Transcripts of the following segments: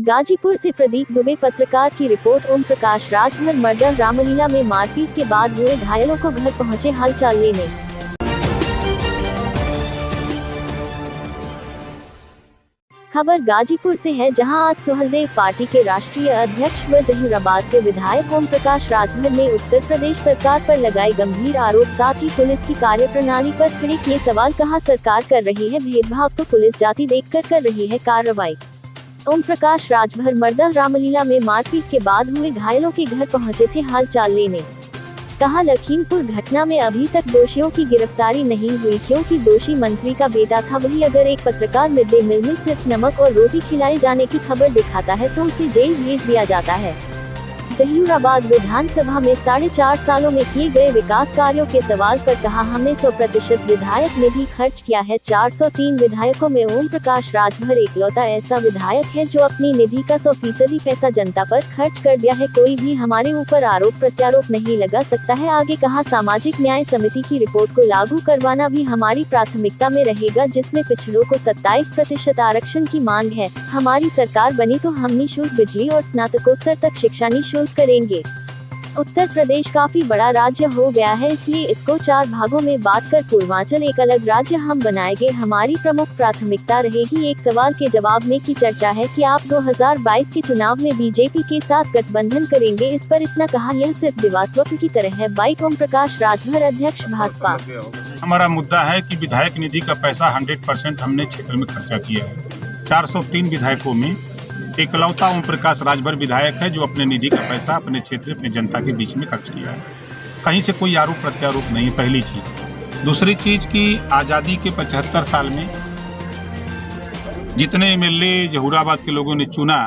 गाजीपुर से प्रदीप दुबे पत्रकार की रिपोर्ट। ओम प्रकाश राजभर मर्डर रामलीला में मारपीट के बाद हुए घायलों को घर पहुंचे हालचाल लेने। खबर गाजीपुर से है, जहां आज सुहलदेव पार्टी के राष्ट्रीय अध्यक्ष व जहीराबाद से विधायक ओम प्रकाश राजभर ने उत्तर प्रदेश सरकार पर लगाए गंभीर आरोप, साथ ही पुलिस की कार्यप्रणाली पर खड़े किए सवाल। कहा, सरकार कर रही है भेदभाव तो पुलिस जाति देखकर कर रही है कार्रवाई। ओम प्रकाश राजभर मर्डर रामलीला में मारपीट के बाद हुए घायलों के घर पहुंचे थे हालचाल लेने। कहा, लखीमपुर घटना में अभी तक दोषियों की गिरफ्तारी नहीं हुई, क्योंकि दोषी मंत्री का बेटा था। वही अगर एक पत्रकार मिड डे मील में सिर्फ नमक और रोटी खिलाए जाने की खबर दिखाता है तो उसे जेल भेज दिया जाता है। जहीराबाद विधानसभा में 4.5 सालों में किए गए विकास कार्यों के सवाल पर कहा, हमने 100% विधायक निधि खर्च किया है। 403 विधायकों में ओम प्रकाश राजभर एकलौता ऐसा विधायक है जो अपनी निधि का 100% पैसा जनता पर खर्च कर दिया है। कोई भी हमारे ऊपर आरोप प्रत्यारोप नहीं लगा सकता है। आगे कहा, सामाजिक न्याय समिति की रिपोर्ट को लागू करवाना भी हमारी प्राथमिकता में रहेगा, जिसमें पिछड़ों को 27% आरक्षण की मांग है। हमारी सरकार बनी तो हम निःशुल्क बिजली और स्नातकोत्तर तक शिक्षा निःशुल्क करेंगे। उत्तर प्रदेश काफी बड़ा राज्य हो गया है, इसलिए इसको 4 भागों में बांटकर पूर्वांचल एक अलग राज्य हम बनाएंगे। हमारी प्रमुख प्राथमिकता रहेगी। एक सवाल के जवाब में की चर्चा है कि आप 2022 के चुनाव में बीजेपी के साथ गठबंधन करेंगे। इस पर इतना कहा, यह सिर्फ दिवास्वप्न की तरह है। बाइट ओम प्रकाश राजभर, अध्यक्ष भाजपा। हमारा मुद्दा है कि विधायक निधि का पैसा 100% हमने क्षेत्र में खर्चा किया है। 403 विधायकों में एकलौता ओम प्रकाश राजभर विधायक है जो अपने निधि का पैसा अपने क्षेत्र अपने जनता के बीच में खर्च किया है। कहीं से कोई आरोप प्रत्यारोप नहीं, पहली चीज। दूसरी चीज की आज़ादी के 75 साल में जितने एमएलए जहीराबाद के लोगों ने चुना,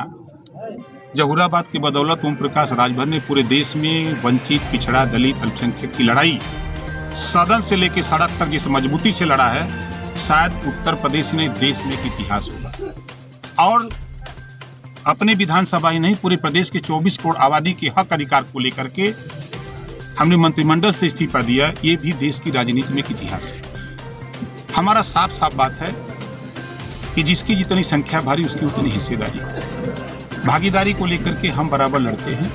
जहीराबाद के बदौलत ओम प्रकाश राजभर ने पूरे देश में वंचित, पिछड़ा, दलित, अल्पसंख्यक की लड़ाई सदन से लेकर सड़क तक जिस मजबूती से लड़ा है, शायद उत्तर प्रदेश ने देश में एक इतिहास होगा। और अपने विधानसभा ही नहीं, पूरे प्रदेश के 24 करोड़ आबादी के हक अधिकार को लेकर के हमने मंत्रिमंडल से इस्तीफा दिया। ये भी देश की राजनीति में एक इतिहास है। हमारा साफ साफ बात है कि जिसकी जितनी संख्या भारी उसकी उतनी हिस्सेदारी, भागीदारी को लेकर के हम बराबर लड़ते हैं।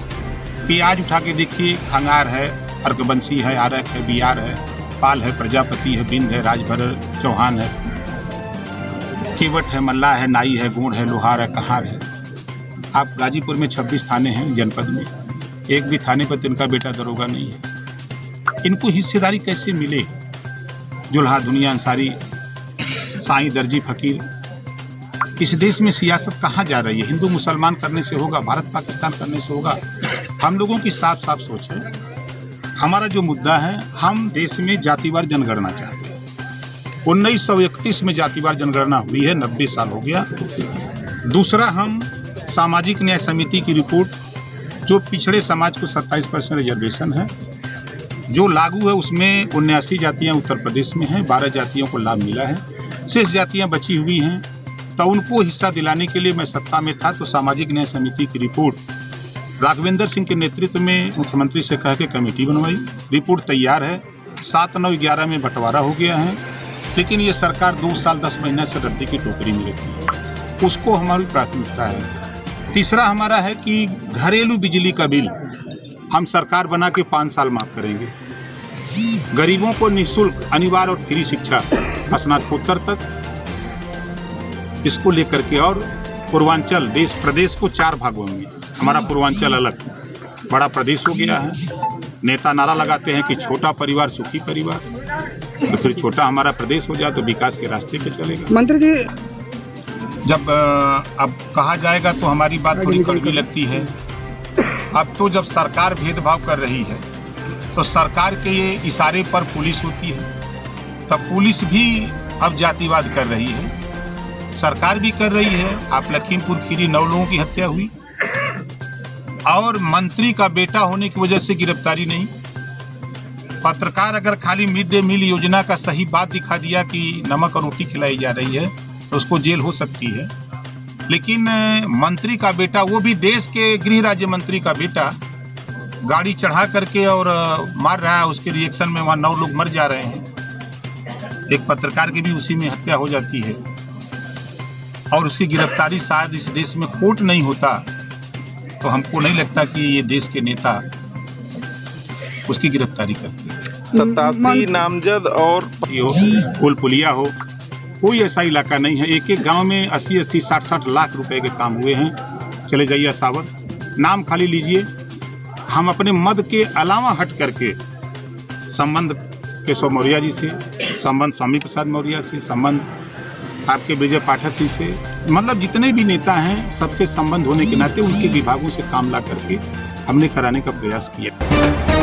कि आज उठा के देखिए, खंगार है, अर्कबंसी है, आरक है, बिहार है, पाल है, प्रजापति है, बिंद है, राजभर चौहान है, केवट है, मल्ला है, नाई है, गोंड है, लोहार है, कहार है। आप गाजीपुर में 26 थाने हैं जनपद में, एक भी थाने पर तिनका बेटा दरोगा नहीं है। इनको हिस्सेदारी कैसे मिले? जुल्हा, दुनिया, अंसारी, साईं, दर्जी, फकीर। इस देश में सियासत कहाँ जा रही है? हिंदू मुसलमान करने से होगा? भारत पाकिस्तान करने से होगा? हम लोगों की साफ साफ सोच है। हमारा जो मुद्दा है, हम देश में जातिवार जनगणना चाहते हैं। 1931 में जातिवार जनगणना हुई है, 90 साल हो गया। दूसरा, हम सामाजिक न्याय समिति की रिपोर्ट, जो पिछड़े समाज को 27% रिजर्वेशन है जो लागू है, उसमें 79 जातियाँ उत्तर प्रदेश में हैं, 12 जातियों को लाभ मिला है, शेष जातियाँ बची हुई हैं। तो उनको हिस्सा दिलाने के लिए मैं सत्ता में था, तो सामाजिक न्याय समिति की रिपोर्ट राघवेंद्र सिंह के नेतृत्व में मुख्यमंत्री से कह के कमेटी बनवाई। रिपोर्ट तैयार है, 7, 9, 11 में बंटवारा हो गया है, लेकिन ये सरकार 2 साल 10 महीने से रद्दी की टोकरी में रहती है। उसको हमारी प्राथमिकता है। तीसरा हमारा है कि घरेलू बिजली का बिल हम सरकार बना के 5 साल माफ करेंगे। गरीबों को निःशुल्क, अनिवार्य और फ्री शिक्षा स्नातकोत्तर तक, इसको लेकर के। और पूर्वांचल प्रदेश को 4 भागों में, हमारा पूर्वांचल अलग बड़ा प्रदेश हो गया है। नेता नारा लगाते हैं कि छोटा परिवार सुखी परिवार, तो फिर छोटा हमारा प्रदेश हो जाए तो विकास के रास्ते पे चलेगा। मंत्री जी, जब अब कहा जाएगा तो हमारी बात थोड़ी कड़वी लगती है। अब तो जब सरकार भेदभाव कर रही है तो सरकार के ये इशारे पर पुलिस होती है, तब पुलिस भी अब जातिवाद कर रही है, सरकार भी कर रही है। आप लखीमपुर खीरी 9 लोगों की हत्या हुई और मंत्री का बेटा होने की वजह से गिरफ्तारी नहीं। पत्रकार अगर खाली मिड डे मील योजना का सही बात दिखा दिया कि नमक और रोटी खिलाई जा रही है तो उसको जेल हो सकती है, लेकिन मंत्री का बेटा, वो भी देश के गृह राज्य मंत्री का बेटा, गाड़ी चढ़ा करके और मार रहा है। उसके रिएक्शन में वहाँ 9 लोग मर जा रहे हैं। एक पत्रकार की भी उसी में हत्या हो जाती है। और उसकी गिरफ्तारी शायद इस देश में कोर्ट नहीं होता तो हमको नहीं लगता कि ये देश के नेता उसकी गिरफ्तारी करते। 87 नामजद और पुल पुलिया हो, कोई ऐसा इलाका नहीं है। एक एक गांव में 80-80, 60-60 लाख रुपए के काम हुए हैं। चले जाइए सावर, नाम खाली लीजिए। हम अपने मद के अलावा हट करके संबंध केशव मौर्य जी से, संबंध स्वामी प्रसाद मौर्य से, संबंध आपके विजय पाठक जी से, मतलब जितने भी नेता हैं सबसे संबंध होने के नाते उनके विभागों से काम ला करके हमने कराने का प्रयास किया।